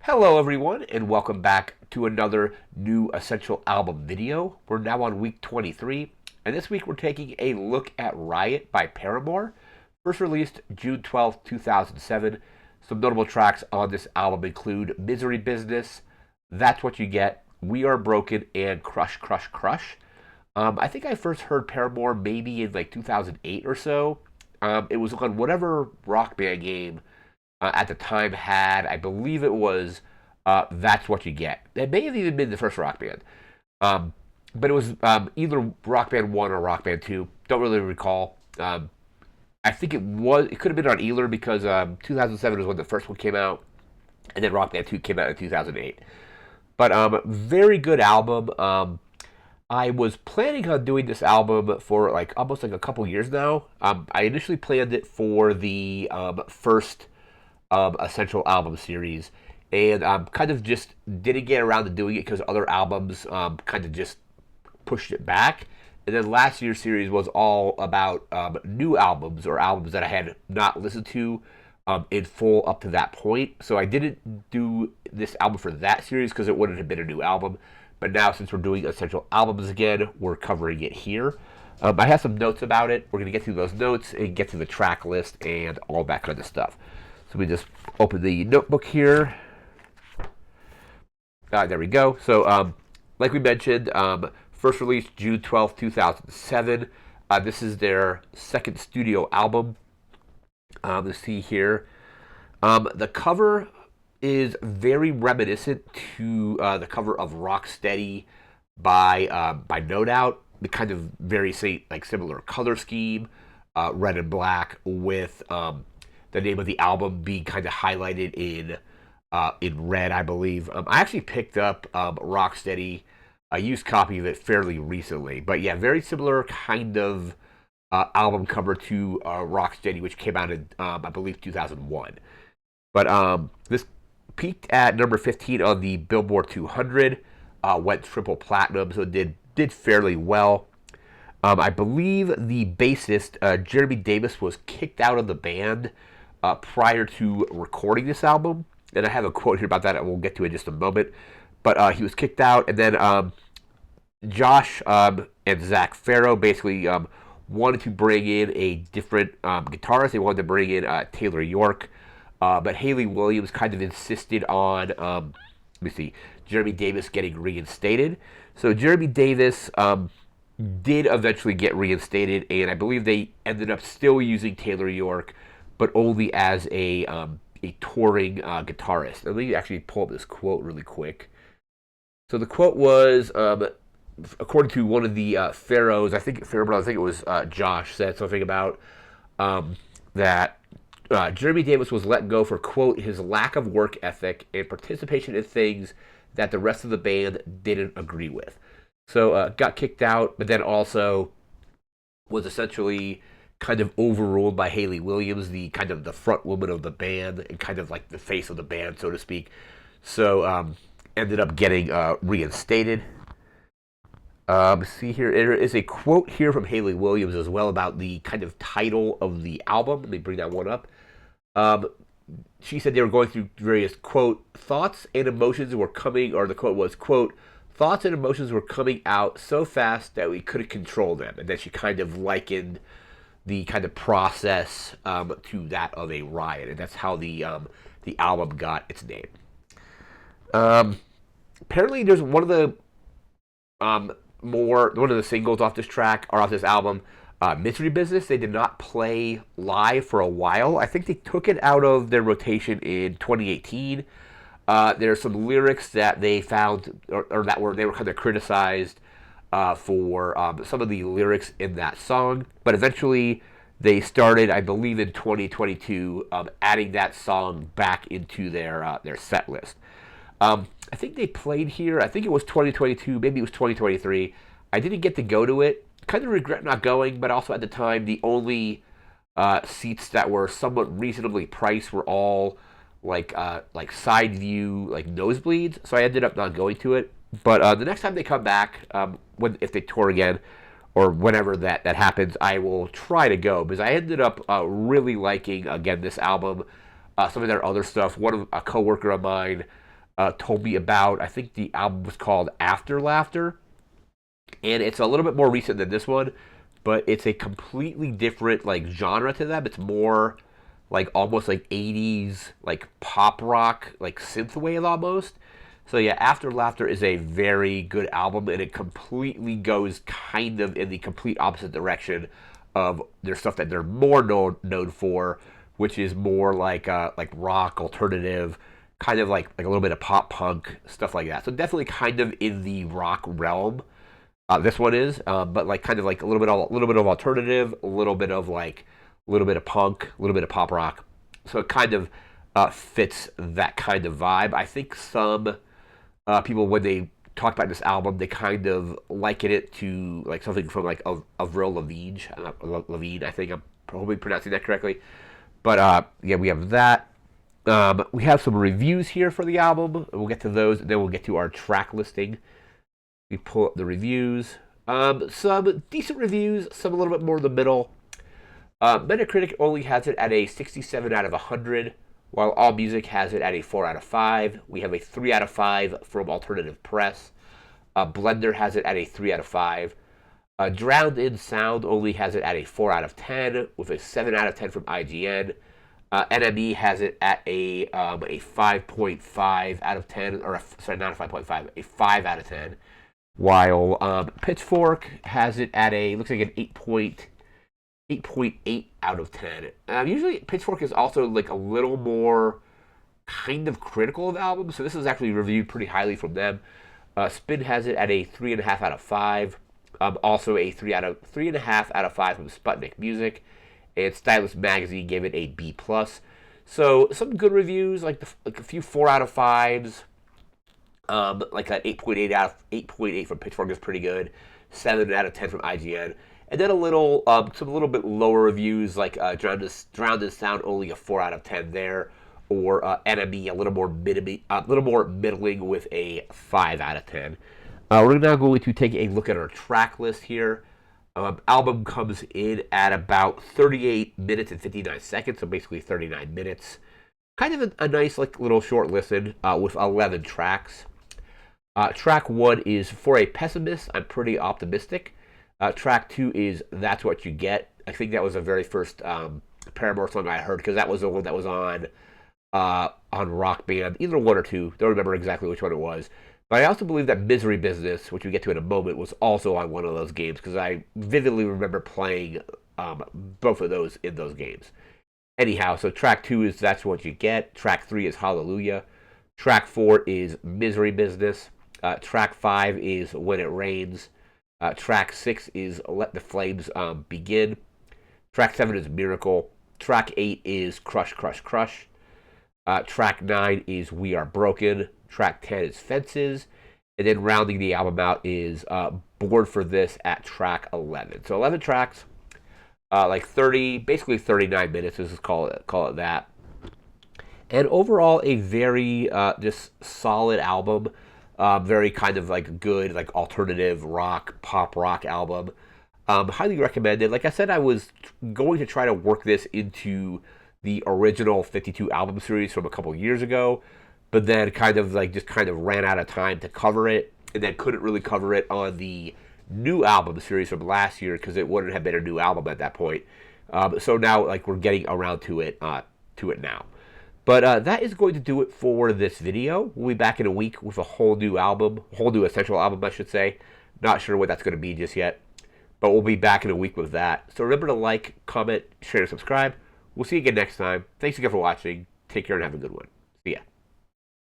Hello everyone and welcome back to another new Essential Album video. We're now on week 23 and this week we're taking a look at Riot by Paramore. First released June 12th, 2007. Some notable tracks on this album include Misery Business, That's What You Get, We Are Broken, and Crush Crush Crush. I think I first heard Paramore maybe in like 2008 or so. It was on whatever Rock Band game at the time had, I believe it was That's What You Get. It may have even been the first Rock Band. Um, but it was either Rock Band 1 or Rock Band 2. Don't really recall. I think it could have been on Ealer because 2007 was when the first one came out, and then Rock Band 2 came out in 2008. But very good album. I was planning on doing this album for like almost like a couple years now. I initially planned it for the first Essential Album series, and kind of just didn't get around to doing it because other albums kind of just pushed it back. And then last year's series was all about new albums or albums that I had not listened to in full up to that point. So I didn't do this album for that series because it wouldn't have been a new album. But now, since we're doing Essential Albums again, we're covering it here. I have some notes about it. We're going to get through those notes and get to the track list and all that kind of stuff. So we just open the notebook here. There we go. So, like we mentioned, first released June 12th, 2007. This is their second studio album. Let's see here. The cover is very reminiscent to the cover of Rocksteady by No Doubt. The kind of very similar color scheme, red and black, with the name of the album being kind of highlighted in red, I believe. I actually picked up Rocksteady, a used copy of it fairly recently, but yeah, very similar kind of album cover to Rocksteady, which came out in I believe 2001. But this peaked at number 15 on the Billboard 200, went triple platinum, so it did fairly well. I believe the bassist, Jeremy Davis, was kicked out of the band prior to recording this album. And I have a quote here about that I will get to in just a moment. But he was kicked out, and then Josh and Zach Farrow basically wanted to bring in a different guitarist. They wanted to bring in Taylor York. But Haley Williams kind of insisted on, let me see, Jeremy Davis getting reinstated. So Jeremy Davis did eventually get reinstated, and I believe they ended up still using Taylor York, but only as a touring guitarist. Let me actually pull up this quote really quick. So the quote was, according to one of the Pharaohs, I think it was Josh, said something about that Jeremy Davis was let go for, quote, his lack of work ethic and participation in things that the rest of the band didn't agree with. So got kicked out, but then also was essentially kind of overruled by Haley Williams, the kind of the front woman of the band and kind of like the face of the band, so to speak. So ended up getting reinstated. See here, there is a quote here from Haley Williams as well about the kind of title of the album. Let me bring that one up. She said they were going through various, quote, thoughts and emotions were coming, or the quote was, quote, thoughts and emotions were coming out so fast that we couldn't control them. And then she kind of likened the kind of process to that of a riot. And that's how the album got its name. Apparently there's one of the singles off this track, or off this album, Misery Business. They did not play live for a while. I think they took it out of their rotation in 2018. There are some lyrics that they found, or they were kind of criticized for some of the lyrics in that song. But eventually, they started, I believe, in 2022, adding that song back into their set list. I think they played here. I think it was 2022, maybe it was 2023. I didn't get to go to it. Kind of regret not going, but also at the time, the only seats that were somewhat reasonably priced were all like side view, like nosebleeds. So I ended up not going to it. But the next time they come back, if they tour again, or whenever that happens, I will try to go because I ended up really liking again this album, some of their other stuff. A coworker of mine told me about. I think the album was called After Laughter, and it's a little bit more recent than this one, but it's a completely different like genre to them. It's more like almost like 80s like pop rock, like synthwave almost. So yeah, After Laughter is a very good album, and it completely goes kind of in the complete opposite direction of their stuff that they're more known for, which is more like rock alternative, kind of like a little bit of pop punk stuff like that. So definitely kind of in the rock realm. This one is, but like kind of like a little bit of alternative, a little bit of like a little bit of punk, a little bit of pop rock. So it kind of fits that kind of vibe. I think some people when they talk about this album, they kind of liken it to like something from like Avril Lavigne. Lavigne, I think I'm probably pronouncing that correctly. But yeah, we have that. We have some reviews here for the album. We'll get to those, and then we'll get to our track listing. We pull up the reviews. Some decent reviews, some a little bit more in the middle. Metacritic only has it at a 67 out of 100, while AllMusic has it at a 4 out of 5. We have a 3 out of 5 from Alternative Press. Blender has it at a 3 out of 5. Drowned in Sound only has it at a 4 out of 10, with a 7 out of 10 from IGN. NME has it at a 5.5 out of 10, or sorry, not a 5.5, a 5 out of 10. While Pitchfork has it at a, looks like an 8.8 out of 10. Usually Pitchfork is also like a little more kind of critical of albums, so this is actually reviewed pretty highly from them. Spin has it at a 3.5 out of 5. Also a 3.5 out of 5 from Sputnik Music. And Stylist Magazine gave it a B+. So some good reviews, like a few 4 out of 5s. Like an 8.8 from Pitchfork is pretty good. 7 out of 10 from IGN. And then some a little bit lower reviews, like Drowned in Sound, only a 4 out of 10 there. Or Enemy, a little more middling with a 5 out of 10. We're now going to take a look at our track list here. Album comes in at about 38 minutes and 59 seconds, so basically 39 minutes. Kind of a nice like little short listen with 11 tracks. Track 1 is For a Pessimist, I'm Pretty Optimistic. Track 2 is That's What You Get. I think that was the very first Paramore song I heard, because that was the one that was on Rock Band, either 1 or 2. Don't remember exactly which one it was. But I also believe that Misery Business, which we get to in a moment, was also on one of those games, because I vividly remember playing both of those in those games. Anyhow, so track 2 is That's What You Get. Track 3 is Hallelujah. Track 4 is Misery Business. Track 5 is When It Rains. Track 6 is Let the Flames Begin. Track 7 is Miracle. Track 8 is Crush, Crush, Crush. Track 9 is We Are Broken. Track 10 is Fences. And then rounding the album out is Bored for This at track 11. So 11 tracks, like 30, basically 39 minutes, let's just call it that. And overall, a very just solid album. Very kind of like good, like alternative rock, pop rock album. Highly recommended. Like I said, I was going to try to work this into the original 52 album series from a couple years ago, but then kind of ran out of time to cover it, and then couldn't really cover it on the new album series from last year because it wouldn't have been a new album at that point. So now like we're getting around to it now. But that is going to do it for this video. We'll be back in a week with a whole new essential album, I should say. Not sure what that's going to be just yet, but we'll be back in a week with that. So remember to like, comment, share, and subscribe. We'll see you again next time. Thanks again for watching. Take care and have a good one.